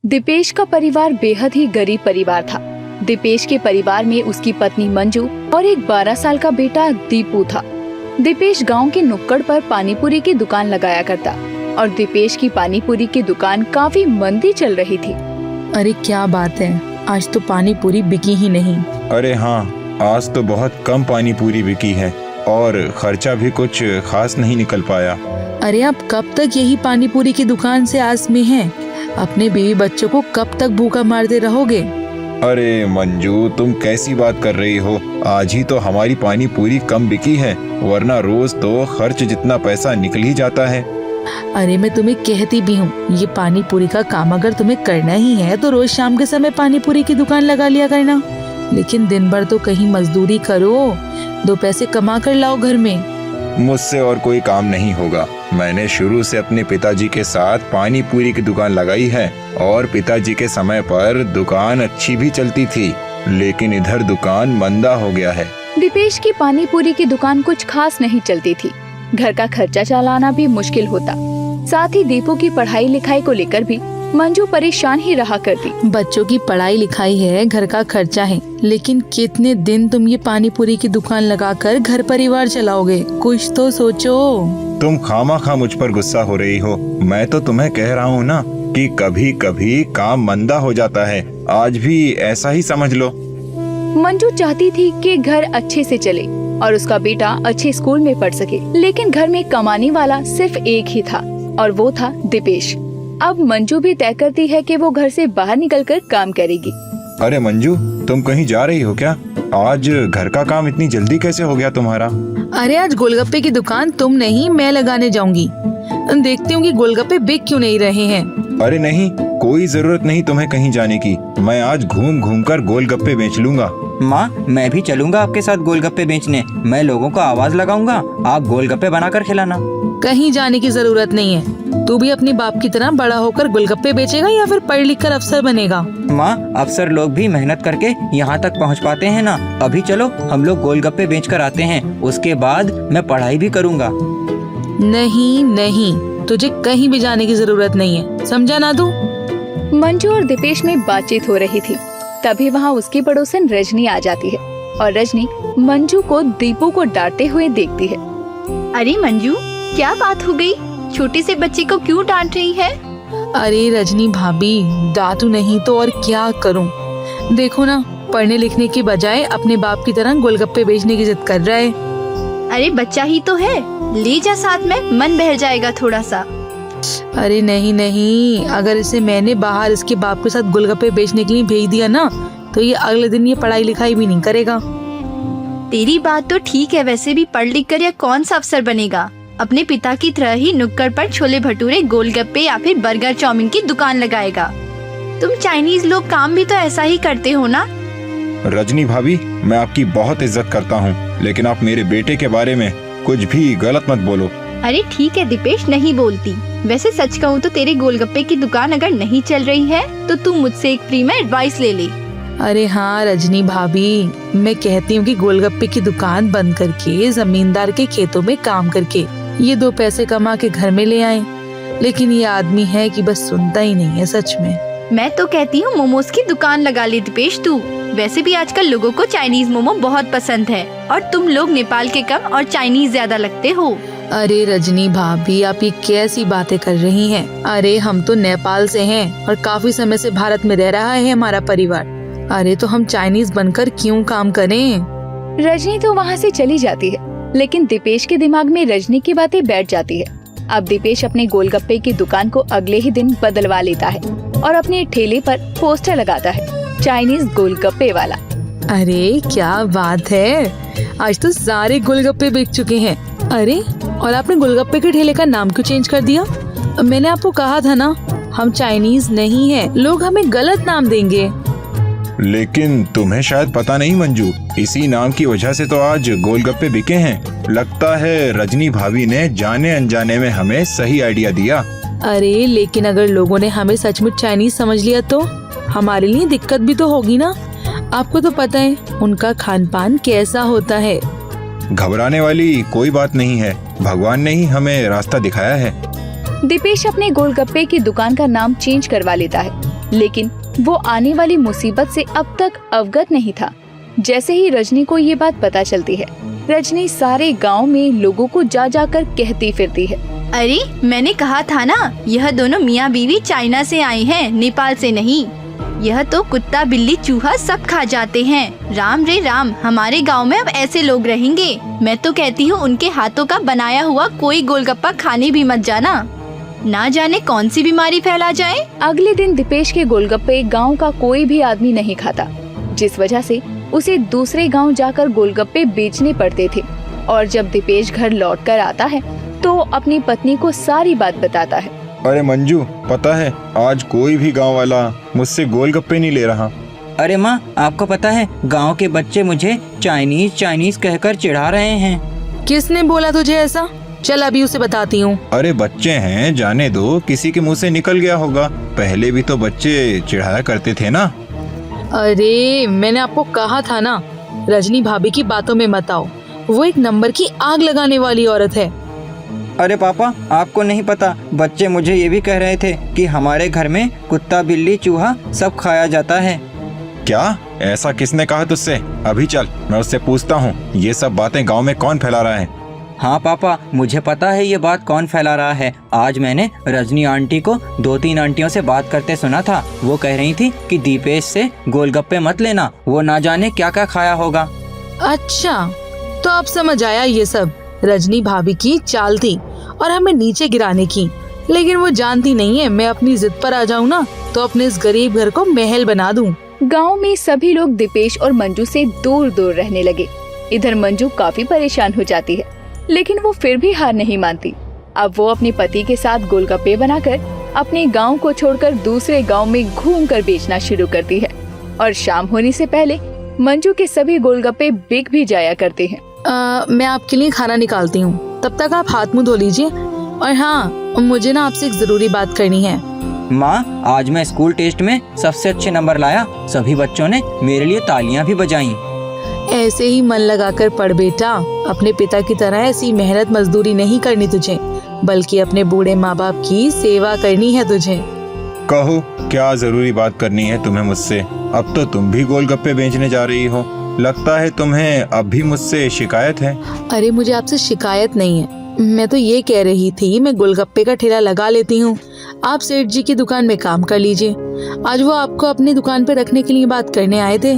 दीपेश का परिवार बेहद ही गरीब परिवार था। दीपेश के परिवार में उसकी पत्नी मंजू और एक 12 साल का बेटा दीपू था। दीपेश गांव के नुक्कड़ पर पानीपुरी की दुकान लगाया करता और दीपेश की पानीपुरी की दुकान काफी मंदी चल रही थी। अरे क्या बात है, आज तो पानीपुरी बिकी ही नहीं। अरे हाँ, आज तो बहुत कम पानीपुरी बिकी है और खर्चा भी कुछ खास नहीं निकल पाया। अरे आप कब तक यही पानीपुरी की दुकान से आस में हैं? अपने बीवी बच्चों को कब तक भूखा मारते रहोगे? अरे मंजू, तुम कैसी बात कर रही हो? आज ही तो हमारी पानीपुरी कम बिकी है, वरना रोज तो खर्च जितना पैसा निकल ही जाता है। अरे मैं तुम्हें कहती भी हूँ, ये पानीपुरी का काम अगर तुम्हें करना ही है तो रोज शाम के समय पानीपुरी की दुकान लगा लिया करना। लेकिन दिन भर तो कहीं मजदूरी करो, 2 पैसे कमा कर लाओ घर में। मुझसे और कोई काम नहीं होगा। मैंने शुरू से अपने पिताजी के साथ पानीपुरी की दुकान लगाई है और पिताजी के समय पर दुकान अच्छी भी चलती थी, लेकिन इधर दुकान मंदा हो गया है। दीपेश की पानीपुरी की दुकान कुछ खास नहीं चलती थी। घर का खर्चा चलाना भी मुश्किल होता। साथ ही दीपू की पढ़ाई लिखाई को लेकर भी मंजू परेशान ही रहा करती। बच्चों की पढ़ाई लिखाई है, घर का खर्चा है, लेकिन कितने दिन तुम ये पानीपुरी की दुकान लगाकर घर परिवार चलाओगे? कुछ तो सोचो। तुम खामा मुझ पर गुस्सा हो रही हो। मैं तो तुम्हें कह रहा हूँ ना कि कभी कभी काम मंदा हो जाता है। आज भी ऐसा ही समझ लो। मंजू चाहती थी कि घर अच्छे से चले और उसका बेटा अच्छे स्कूल में पढ़ सके, लेकिन घर में कमाने वाला सिर्फ एक ही था और वो था दीपेश। अब मंजू भी तय करती है कि वो घर से बाहर निकलकर काम करेगी। अरे मंजू, तुम कहीं जा रही हो क्या? आज घर का काम इतनी जल्दी कैसे हो गया तुम्हारा? अरे आज गोलगप्पे की दुकान तुम नहीं, मैं लगाने जाऊंगी। देखती हूँ कि गोलगप्पे बिक क्यों नहीं रहे हैं। अरे नहीं, कोई जरूरत नहीं तुम्हें कहीं जाने की। मैं आज घूम घूम कर गोलगप्पे बेच लूंगा। माँ, मैं भी चलूंगा आपके साथ गोलगप्पे बेचने। मैं लोगों को आवाज लगाऊंगा, आप गोलगप्पे बनाकर खिलाना। कहीं जाने की जरूरत नहीं है। तू भी अपने बाप की तरह बड़ा होकर गोलगप्पे बेचेगा या फिर पढ़ लिख कर अफसर बनेगा? माँ, अफसर लोग भी मेहनत करके यहाँ तक पहुँच पाते हैं ना। अभी चलो हम लोग गोलगप्पे बेच कर आते हैं, उसके बाद मैं पढ़ाई भी करूँगा। नहीं नहीं, तुझे कहीं भी जाने की जरूरत नहीं है, समझा ना तू? मंजू और दीपेश में बातचीत हो रही थी। तभी वहाँ उसकी पड़ोसन रजनी आ जाती है और रजनी मंजू को दीपू को डांटते हुए देखती है। अरे मंजू, क्या बात हो गई? छोटे से बच्चे को क्यों डांट रही है? अरे रजनी भाभी, डांटू नहीं तो और क्या करूं? देखो ना, पढ़ने लिखने की बजाय अपने बाप की तरह गोलगप्पे बेचने की जिद कर रहा है। अरे बच्चा ही तो है, ले जा साथ में, मन बहल जाएगा थोड़ा सा। अरे नहीं नहीं, अगर इसे मैंने बाहर इसके बाप के साथ गोलगप्पे बेचने के लिए भेज दिया ना, तो ये अगले दिन ये पढ़ाई लिखाई भी नहीं करेगा। तेरी बात तो ठीक है, वैसे भी पढ़ लिख कर या कौन सा अफसर बनेगा? अपने पिता की तरह ही नुक्कड़ पर छोले भटूरे, गोलगप्पे या फिर बर्गर चाउमीन की दुकान लगाएगा। तुम चाइनीज लोग काम भी तो ऐसा ही करते हो ना? रजनी भाभी, मैं आपकी बहुत इज्जत करता हूँ, लेकिन आप मेरे बेटे के बारे में कुछ भी गलत मत बोलो। अरे ठीक है दीपेश, नहीं बोलती। वैसे सच कहूँ तो तेरे गोलगप्पे की दुकान अगर नहीं चल रही है तो तू मुझसे एक फ्री में एडवाइस ले ले। अरे हाँ रजनी भाभी, मैं कहती हूँ कि गोलगप्पे की दुकान बंद करके जमींदार के खेतों में काम करके ये 2 पैसे कमा के घर में ले आए, लेकिन ये आदमी है कि बस सुनता ही नहीं है। सच में मैं तो कहती हूँ मोमोज की दुकान लगा ले दीपेश तू। वैसे भी आजकल लोगों को चाइनीज मोमो बहुत पसंद है और तुम लोग नेपाल के कम और चाइनीज ज्यादा लगते हो। अरे रजनी भाभी, आप ये कैसी बातें कर रही हैं? अरे हम तो नेपाल से हैं और काफी समय से भारत में रह रहा है हमारा परिवार। अरे तो हम चाइनीज बनकर क्यों काम करें? रजनी तो वहाँ से चली जाती है, लेकिन दीपेश के दिमाग में रजनी की बातें बैठ जाती है। अब दीपेश अपने गोलगप्पे की दुकान को अगले ही दिन बदलवा लेता है और अपने ठेले पर पोस्टर लगाता है, चाइनीज गोलगप्पे वाला। अरे क्या बात है, आज तो सारे गोलगप्पे बिक चुके हैं। अरे और आपने गोलगप्पे के ठेले का नाम क्यों चेंज कर दिया? मैंने आपको कहा था ना, हम चाइनीज नहीं हैं, लोग हमें गलत नाम देंगे। लेकिन तुम्हें शायद पता नहीं मंजू, इसी नाम की वजह से तो आज गोलगप्पे बिके हैं। लगता है रजनी भाभी ने जाने अनजाने में हमें सही आइडिया दिया। अरे लेकिन अगर लोगों ने हमें सचमुच चाइनीज समझ लिया तो हमारे लिए दिक्कत भी तो होगी ना। आपको तो पता है उनका खान पान कैसा होता है। घबराने वाली कोई बात नहीं है, भगवान ने ही हमें रास्ता दिखाया है। दीपेश अपने गोलगप्पे की दुकान का नाम चेंज करवा लेता है लेकिन वो आने वाली मुसीबत से अब तक अवगत नहीं था। जैसे ही रजनी को ये बात पता चलती है, रजनी सारे गांव में लोगों को जा जाकर कहती फिरती है, अरे मैंने कहा था ना, यह दोनों मियाँ बीवी चाइना से आए हैं, नेपाल से नहीं। यह तो कुत्ता बिल्ली चूहा सब खा जाते हैं। राम रे राम, हमारे गांव में अब ऐसे लोग रहेंगे। मैं तो कहती हूँ उनके हाथों का बनाया हुआ कोई गोलगप्पा खाने भी मत जाना, ना जाने कौन सी बीमारी फैला जाए। अगले दिन दीपेश के गोलगप्पे गांव का कोई भी आदमी नहीं खाता, जिस वजह से उसे दूसरे गांव जाकर गोलगप्पे बेचने पड़ते थे। और जब दीपेश घर लौटकर आता है तो अपनी पत्नी को सारी बात बताता है। अरे मंजू, पता है आज कोई भी गांव वाला मुझसे गोलगप्पे नहीं ले रहा। अरे माँ, आपको पता है गांव के बच्चे मुझे चाइनीज चाइनीज कहकर चिढ़ा रहे हैं। किसने बोला तुझे ऐसा? चल अभी उसे बताती हूँ। अरे बच्चे हैं, जाने दो, किसी के मुंह से निकल गया होगा। पहले भी तो बच्चे चिढ़ाया करते थे ना। अरे मैंने आपको कहा था ना, रजनी भाभी की बातों में मत आओ। वो एक नंबर की आग लगाने वाली औरत है। अरे पापा, आपको नहीं पता, बच्चे मुझे ये भी कह रहे थे कि हमारे घर में कुत्ता बिल्ली चूहा सब खाया जाता है। क्या? ऐसा किसने कहा तुझसे? अभी चल, मैं उससे पूछता हूँ ये सब बातें गांव में कौन फैला रहा है। हाँ पापा, मुझे पता है ये बात कौन फैला रहा है। आज मैंने रजनी आंटी को 2-3 आंटियों से बात करते सुना था। वो कह रही थी कि दीपेश से गोलगप्पे मत लेना, वो ना जाने क्या क्या खाया होगा। अच्छा, तो अब समझ आया, ये सब रजनी भाभी की चाल थी और हमें नीचे गिराने की। लेकिन वो जानती नहीं है, मैं अपनी जिद पर आ जाऊँ ना तो अपने इस गरीब घर को महल बना दूँ। गांव में सभी लोग दीपेश और मंजू से दूर दूर रहने लगे। इधर मंजू काफी परेशान हो जाती है, लेकिन वो फिर भी हार नहीं मानती। अब वो अपने पति के साथ गोलगप्पे बनाकर अपने गांव को छोड़कर दूसरे गांव में घूमकर बेचना शुरू करती है। और शाम होने से पहले मंजू के सभी गोलगप्पे बिक भी जाया करते हैं। मैं आपके लिए खाना निकालती हूँ, तब तक आप हाथ मुंह धो लीजिए। और हाँ, मुझे ना आपसे एक जरूरी बात करनी है। माँ, आज मैं स्कूल टेस्ट में सबसे अच्छे नंबर लाया। सभी बच्चों ने मेरे लिए तालियां भी बजाई। ऐसे ही मन लगाकर पढ़ बेटा। अपने पिता की तरह ऐसी मेहनत मजदूरी नहीं करनी तुझे, बल्कि अपने बूढ़े माँ बाप की सेवा करनी है तुझे। कहो, क्या जरूरी बात करनी है तुम्हें मुझसे? अब तो तुम भी गोलगप्पे बेचने जा रही हो। लगता है तुम्हें अब भी मुझसे शिकायत है। अरे मुझे आपसे शिकायत नहीं है, मैं तो ये कह रही थी मैं गोलगप्पे का ठेला लगा लेती हूँ, आप सेठ जी की दुकान में काम कर लीजिए। आज वो आपको अपनी दुकान पे रखने के लिए बात करने आए थे।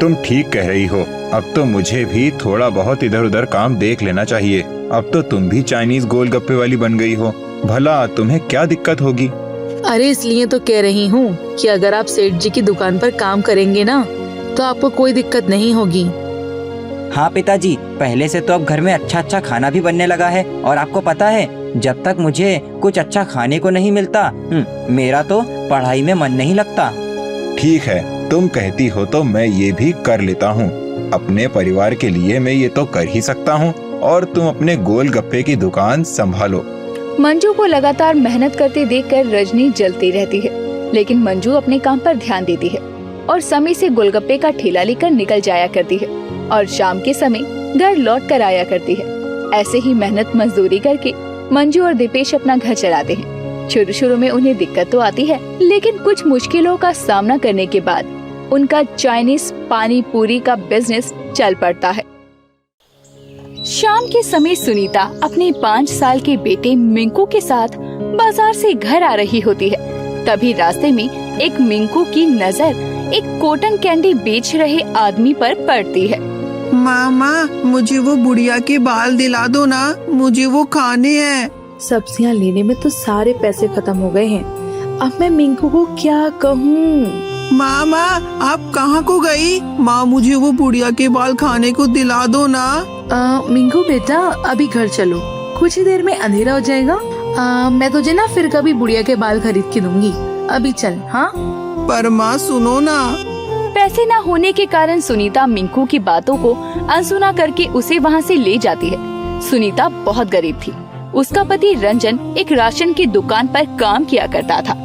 तुम ठीक कह रही हो, अब तो मुझे भी थोड़ा बहुत इधर उधर काम देख लेना चाहिए। अब तो तुम भी चाइनीज गोलगप्पे वाली बन गई हो, भला तुम्हें क्या दिक्कत होगी? अरे इसलिए तो कह रही हूँ कि अगर आप सेठ जी की दुकान पर काम करेंगे ना तो आपको कोई दिक्कत नहीं होगी। हाँ पिताजी, पहले से तो अब घर में अच्छा अच्छा खाना भी बनने लगा है। और आपको पता है, जब तक मुझे कुछ अच्छा खाने को नहीं मिलता, मेरा तो पढ़ाई में मन नहीं लगता। ठीक है, तुम कहती हो तो मैं ये भी कर लेता हूँ। अपने परिवार के लिए मैं ये तो कर ही सकता हूँ, और तुम अपने गोलगप्पे की दुकान संभालो। मंजू को लगातार मेहनत करते देखकर रजनी जलती रहती है, लेकिन मंजू अपने काम पर ध्यान देती है और समय से गोलगप्पे का ठेला लेकर निकल जाया करती है और शाम के समय घर लौट कर आया करती है। ऐसे ही मेहनत मजदूरी करके मंजू और दीपेश अपना घर चलाते हैं। शुरू शुरू में उन्हें दिक्कत तो आती है, लेकिन कुछ मुश्किलों का सामना करने के बाद उनका चाइनीज पानी पूरी का बिजनेस चल पड़ता है। शाम के समय सुनीता अपने 5 साल के बेटे मिंकू के साथ बाजार से घर आ रही होती है। तभी रास्ते में एक मिंकू की नजर एक कॉटन कैंडी बेच रहे आदमी पर पड़ती है। मामा, मुझे वो बुढ़िया के बाल दिला दो ना, मुझे वो खाने हैं। सब्जियां लेने में तो सारे पैसे खत्म हो गए हैं, अब मैं मिंकू को क्या कहूँ? मामा, आप कहाँ को गई? माँ, मुझे वो बुढ़िया के बाल खाने को दिला दो ना। मिंकू बेटा, अभी घर चलो, कुछ ही देर में अंधेरा हो जाएगा। मैं तुझे ना फिर कभी बुढ़िया के बाल खरीद के दूंगी, अभी चल। हाँ पर माँ सुनो ना। पैसे न होने के कारण सुनीता मिंकू की बातों को अनसुना करके उसे वहाँ से ले जाती है। सुनीता बहुत गरीब थी। उसका पति रंजन एक राशन की दुकान पर काम किया करता था,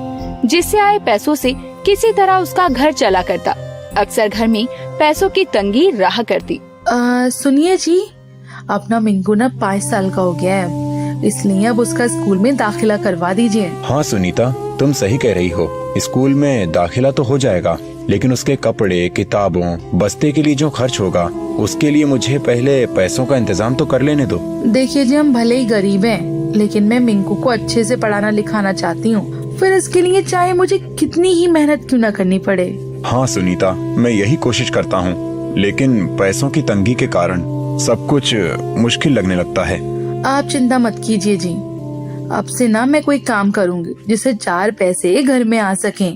जिससे आए पैसों से किसी तरह उसका घर चला करता। अक्सर घर में पैसों की तंगी रहा करती। सुनिए जी, अपना मिंकू ना 5 साल का हो गया है, इसलिए अब उसका स्कूल में दाखिला करवा दीजिए। हाँ सुनीता, तुम सही कह रही हो। स्कूल में दाखिला तो हो जाएगा, लेकिन उसके कपड़े, किताबों, बस्ते के लिए जो खर्च होगा उसके लिए मुझे पहले पैसों का इंतजाम तो कर लेने दो। देखिए जी, हम भले ही गरीब हैं, लेकिन मैं मिंकू को अच्छे से पढ़ाना लिखाना चाहती हूँ। फिर इसके लिए चाहे मुझे कितनी ही मेहनत क्यों न करनी पड़े। हाँ सुनीता, मैं यही कोशिश करता हूँ, लेकिन पैसों की तंगी के कारण सब कुछ मुश्किल लगने लगता है। आप चिंता मत कीजिए जी, अब से ना मैं कोई काम करूँगी जिससे 4 पैसे घर में आ सकें।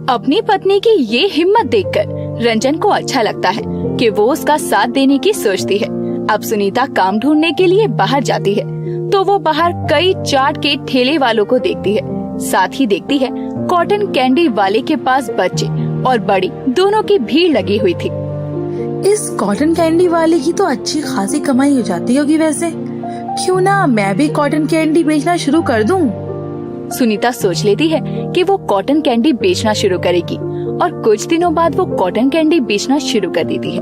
अपनी पत्नी की ये हिम्मत देखकर रंजन को अच्छा लगता है कि वो उसका साथ देने की सोचती है। अब सुनीता काम ढूंढने के लिए बाहर जाती है तो वो बाहर कई चाट के ठेले वालों को देखती है। साथ ही देखती है कॉटन कैंडी वाले के पास बच्चे और बड़ी दोनों की भीड़ लगी हुई थी। इस कॉटन कैंडी वाले की तो अच्छी खासी कमाई हो जाती होगी। वैसे क्यों ना मैं भी कॉटन कैंडी बेचना शुरू कर दूं। सुनीता सोच लेती है कि वो कॉटन कैंडी बेचना शुरू करेगी और कुछ दिनों बाद वो कॉटन कैंडी बेचना शुरू कर देती है।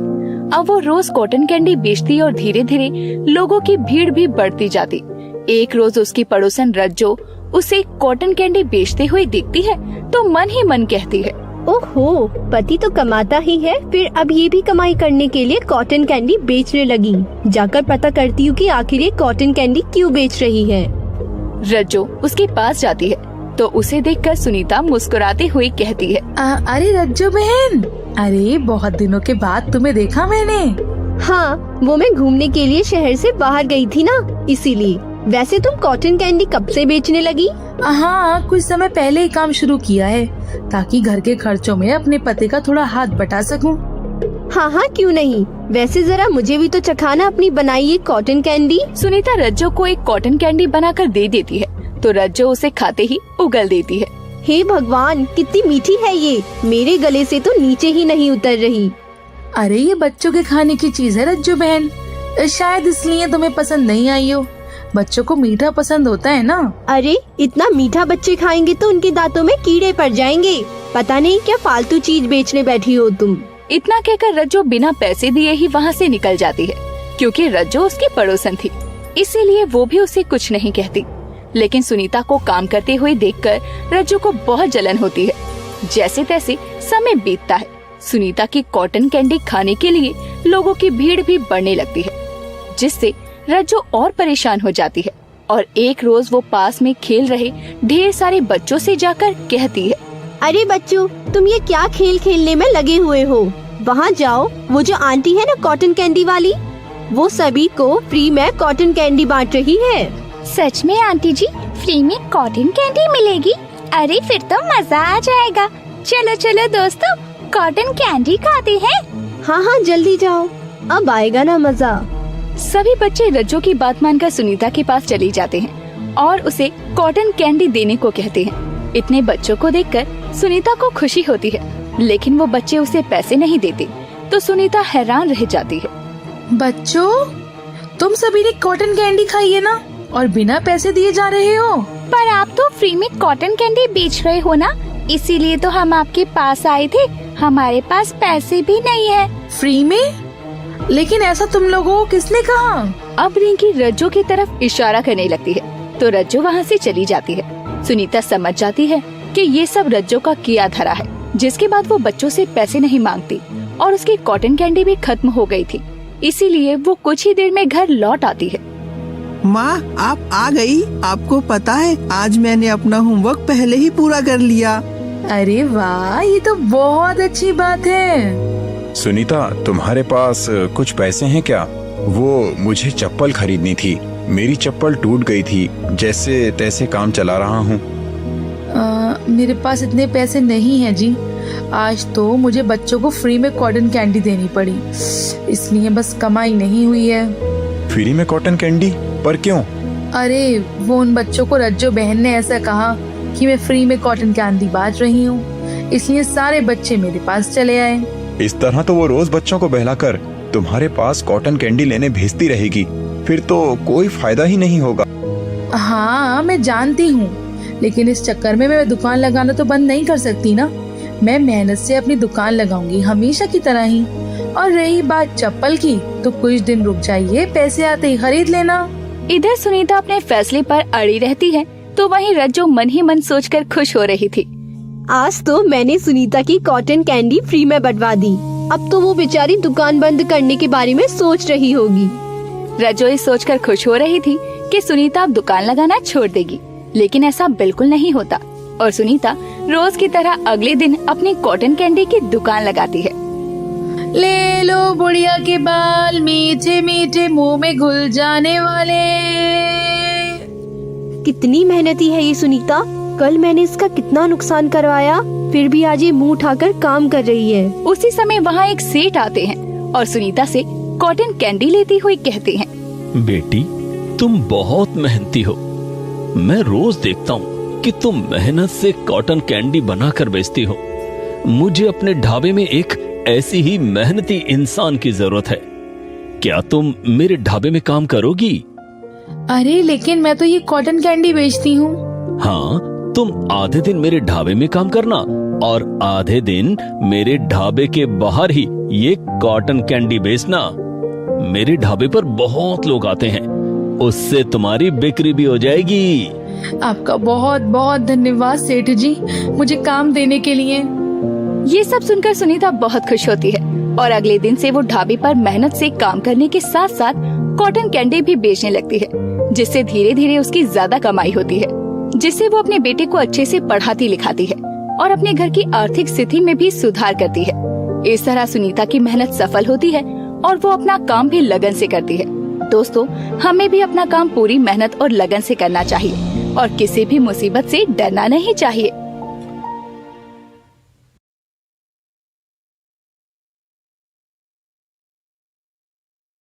अब वो रोज कॉटन कैंडी बेचती और धीरे धीरे लोगों की भीड़ भी बढ़ती जाती। एक रोज उसकी पड़ोसन रज्जो उसे कॉटन कैंडी बेचते हुए देखती है तो मन ही मन कहती है, ओहो, पति तो कमाता ही है, फिर अब ये भी कमाई करने के लिए कॉटन कैंडी बेचने लगी। जाकर पता करती हूँ कि आखिर ये कॉटन कैंडी क्यों बेच रही है। रज्जो उसके पास जाती है तो उसे देखकर सुनीता मुस्कुराते हुए कहती है, अरे रज्जो बहन, अरे बहुत दिनों के बाद तुम्हें देखा मैंने। हाँ, वो मैं घूमने के लिए शहर से बाहर गई थी ना, इसीलिए। वैसे तुम कॉटन कैंडी कब से बेचने लगी? हाँ, कुछ समय पहले ही काम शुरू किया है ताकि घर के खर्चों में अपने पति का थोड़ा हाथ बटा सकूं। हाँ हाँ, क्यों नहीं। वैसे जरा मुझे भी तो चखाना अपनी बनाई ये कॉटन कैंडी। सुनीता रज्जो को एक कॉटन कैंडी बनाकर दे देती है तो रज्जो उसे खाते ही उगल देती है। हे भगवान, कितनी मीठी है ये, मेरे गले से तो नीचे ही नहीं उतर रही। अरे ये बच्चों के खाने की चीज है रज्जो बहन, शायद इसलिए तुम्हें पसंद नहीं आई हो। बच्चों को मीठा पसंद होता है ना। अरे इतना मीठा बच्चे खाएंगे तो उनके दांतों में कीड़े पड़ जाएंगे। पता नहीं क्या फालतू चीज बेचने बैठी हो तुम। इतना कहकर रज्जो बिना पैसे दिए ही वहाँ से निकल जाती है। क्योंकि रज्जो उसकी पड़ोसन थी, इसीलिए वो भी उसे कुछ नहीं कहती। लेकिन सुनीता को काम करते हुए देखकर रज्जो को बहुत जलन होती है। जैसे तैसे समय बीतता है। सुनीता की कॉटन कैंडी खाने के लिए लोगों की भीड़ भी बढ़ने लगती है, जिससे रज्जो और परेशान हो जाती है। और एक रोज वो पास में खेल रहे ढेर सारे बच्चों से जाकर कहती है, अरे बच्चों, तुम ये क्या खेल खेलने में लगे हुए हो? वहाँ जाओ, वो जो आंटी है ना कॉटन कैंडी वाली, वो सभी को फ्री में कॉटन कैंडी बांट रही है। सच में आंटी जी, फ्री में कॉटन कैंडी मिलेगी? अरे फिर तो मजा आ जाएगा। चलो चलो दोस्तों, कॉटन कैंडी खाते हैं। हाँ हाँ, जल्दी जाओ, अब आएगा ना मजा। सभी बच्चे रज्जो की बात मानकर सुनीता के पास चले जाते हैं और उसे कॉटन कैंडी देने को कहते हैं। इतने बच्चों को देखकर सुनीता को खुशी होती है, लेकिन वो बच्चे उसे पैसे नहीं देते तो सुनीता हैरान रह जाती है। बच्चों, तुम सभी ने कॉटन कैंडी खाई है ना, और बिना पैसे दिए जा रहे हो। पर आप तो फ्री में कॉटन कैंडी बेच रहे हो ना, इसीलिए तो हम आपके पास आए थे। हमारे पास पैसे भी नहीं है। फ्री में? लेकिन ऐसा तुम लोगों को किसने कहा? अब रिंकी रज्जो की तरफ इशारा करने लगती है तो रज्जो वहाँ से चली जाती है। सुनीता समझ जाती है कि ये सब रज्जो का किया धरा है, जिसके बाद वो बच्चों से पैसे नहीं मांगती और उसकी कॉटन कैंडी भी खत्म हो गई थी। इसीलिए वो कुछ ही देर में घर लौट आती है। माँ, आप आ गई। आपको पता है, आज मैंने अपना होमवर्क पहले ही पूरा कर लिया। अरे वाह, ये तो बहुत अच्छी बात है। सुनीता, तुम्हारे पास कुछ पैसे हैं क्या? वो मुझे चप्पल खरीदनी थी। मेरी चप्पल टूट गई थी, जैसे तैसे काम चला रहा हूँ। मेरे पास इतने पैसे नहीं हैं जी। आज तो मुझे बच्चों को फ्री में कॉटन कैंडी देनी पड़ी, इसलिए बस कमाई नहीं हुई है। फ्री में कॉटन कैंडी? पर क्यों? अरे वो उन बच्चों को रज्जो बहन ने ऐसा कहा कि मैं फ्री में कॉटन कैंडी बांट रही हूँ, इसलिए सारे बच्चे मेरे पास चले आए। इस तरह तो वो रोज बच्चों को बहलाकर तुम्हारे पास कॉटन कैंडी लेने भेजती रहेगी, फिर तो कोई फायदा ही नहीं होगा। हाँ, मैं जानती हूँ, लेकिन इस चक्कर में मैं दुकान लगाना तो बंद नहीं कर सकती ना। मैं मेहनत से अपनी दुकान लगाऊंगी हमेशा की तरह ही। और रही बात चप्पल की, तो कुछ दिन रुक जाइए, पैसे आते ही खरीद लेना। इधर सुनीता अपने फैसले पर अड़ी रहती है तो वहीं रज्जो मन ही मन सोचकर खुश हो रही थी आज तो मैंने सुनीता की कॉटन कैंडी फ्री में बंटवा दी। अब तो वो बेचारी दुकान बंद करने के बारे में सोच रही होगी। रजो इस सोचकर खुश हो रही थी कि सुनीता अब दुकान लगाना छोड़ देगी, लेकिन ऐसा बिल्कुल नहीं होता और सुनीता रोज की तरह अगले दिन अपनी कॉटन कैंडी की दुकान लगाती है। ले लो बुढ़िया के बाल, मीठे मीठे मुंह में घुल जाने वाले। कितनी मेहनती है ये सुनीता। कल मैंने इसका कितना नुकसान करवाया, फिर भी आज ये मुंह उठाकर काम कर रही है। उसी समय वहाँ एक सेठ आते हैं और सुनीता से कॉटन कैंडी लेती हुई कहते हैं, बेटी तुम बहुत मेहनती हो। मैं रोज देखता हूँ कि तुम मेहनत से कॉटन कैंडी बनाकर बेचती हो। मुझे अपने ढाबे में एक ऐसी ही मेहनती इंसान की जरूरत है। क्या तुम मेरे ढाबे में काम करोगी? अरे लेकिन मैं तो ये कॉटन कैंडी बेचती हूँ। हाँ, तुम आधे दिन मेरे ढाबे में काम करना और आधे दिन मेरे ढाबे के बाहर ही ये कॉटन कैंडी बेचना। मेरे ढाबे पर बहुत लोग आते हैं, उससे तुम्हारी बिक्री भी हो जाएगी। आपका बहुत बहुत धन्यवाद सेठ जी, मुझे काम देने के लिए। ये सब सुनकर सुनीता बहुत खुश होती है और अगले दिन से वो ढाबे पर मेहनत से काम करने के साथ साथ कॉटन कैंडी भी बेचने लगती है, जिससे धीरे धीरे उसकी ज्यादा कमाई होती है, जिससे वो अपने बेटे को अच्छे से पढ़ाती लिखाती है और अपने घर की आर्थिक स्थिति में भी सुधार करती है। इस तरह सुनीता की मेहनत सफल होती है और वो अपना काम भी लगन से करती है। दोस्तों, हमें भी अपना काम पूरी मेहनत और लगन से करना चाहिए और किसी भी मुसीबत से डरना नहीं चाहिए।